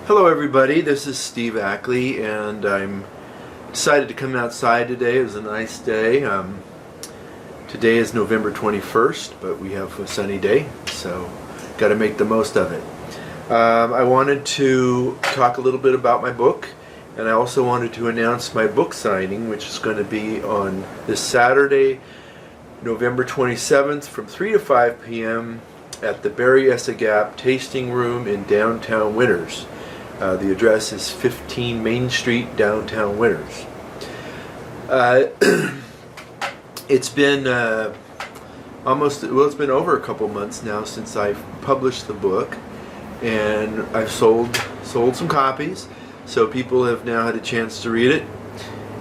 Hello everybody, this is Steve Ackley and I'm decided to come outside today. It was a nice day. Today is November 21st, but we have a sunny day, so got to make the most of it. I wanted to talk a little bit about my book, and I also wanted to announce my book signing, which is going to be on this Saturday, November 27th from 3 to 5 p.m. at the Berryessa Gap Tasting Room in downtown Winters. The address is 15 Main Street, downtown Winters. It's been it's been over a couple months now since I've published the book, and I've sold some copies, so people have now had a chance to read it.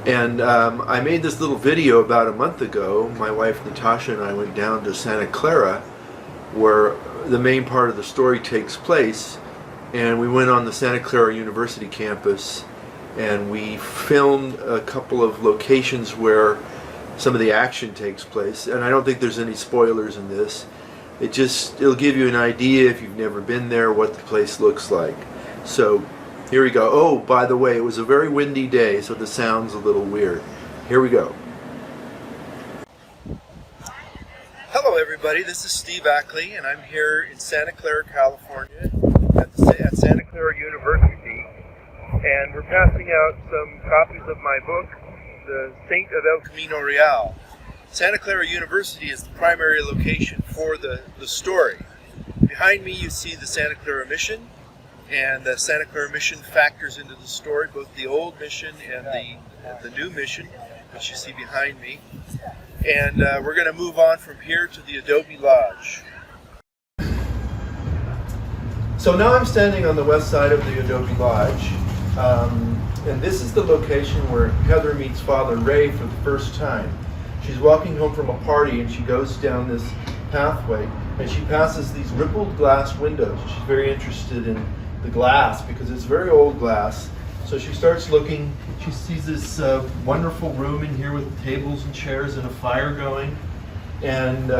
And I made this little video about a month ago. My wife Natasha and I went down to Santa Clara, where the main part of the story takes place. And we went on the Santa Clara University campus and we filmed a couple of locations where some of the action takes place. And I don't think there's any spoilers in this. It'll give you an idea, if you've never been there, what the place looks like. So here we go. Oh, by the way, it was a very windy day, so the sound's a little weird. Here we go. Hello everybody, this is Steve Ackley and I'm here in Santa Clara, California at Santa Clara University, and we're passing out some copies of my book, The Saint of El Camino Real. Santa Clara University is the primary location for the story. Behind me you see the Santa Clara Mission, and the Santa Clara Mission factors into the story, both the old mission and the new mission, which you see behind me. And we're going to move on from here to the Adobe Lodge. So now I'm standing on the west side of the Adobe Lodge, and this is the location where Heather meets Father Ray for the first time. She's walking home from a party and she goes down this pathway and she passes these rippled glass windows. She's very interested in the glass because it's very old glass. So she starts looking, she sees this wonderful room in here with tables and chairs and a fire going, and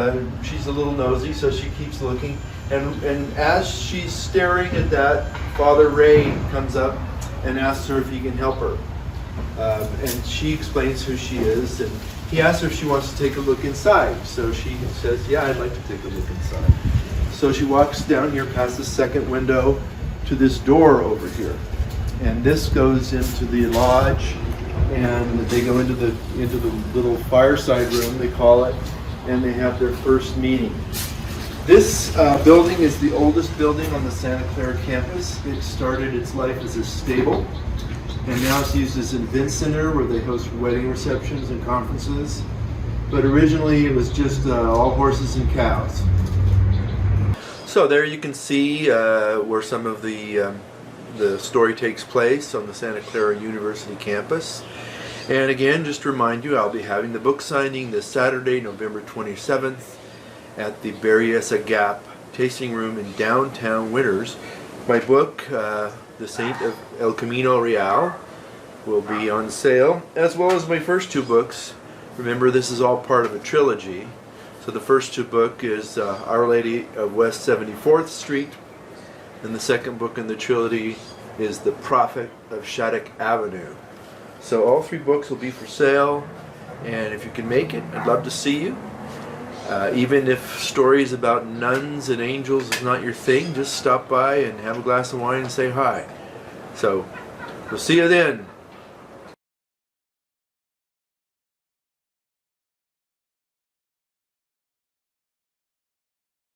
she's a little nosy, so she keeps looking. And as she's staring at that, Father Ray comes up and asks her if he can help her. And she explains who she is, and he asks her if she wants to take a look inside. So she says, yeah, I'd like to take a look inside. So she walks down here past the second window to this door over here. And this goes into the lodge, and they go into the little fireside room, they call it, and they have their first meeting. This building is the oldest building on the Santa Clara campus. It started its life as a stable, and now it's used as an event center where they host wedding receptions and conferences. But originally it was just all horses and cows. So there you can see where some of the story takes place on the Santa Clara University campus. And again, just to remind you, I'll be having the book signing this Saturday, November 27th at the Berryessa Gap Tasting Room in downtown Winters. My book, The Saint of El Camino Real, will be on sale, as well as my first two books. Remember, this is all part of a trilogy. So the first two books is Our Lady of West 74th Street, and the second book in the trilogy is The Prophet of Shattuck Avenue. So all three books will be for sale, and if you can make it, I'd love to see you. Even if stories about nuns and angels is not your thing, just stop by and have a glass of wine and say hi. So we'll see you then.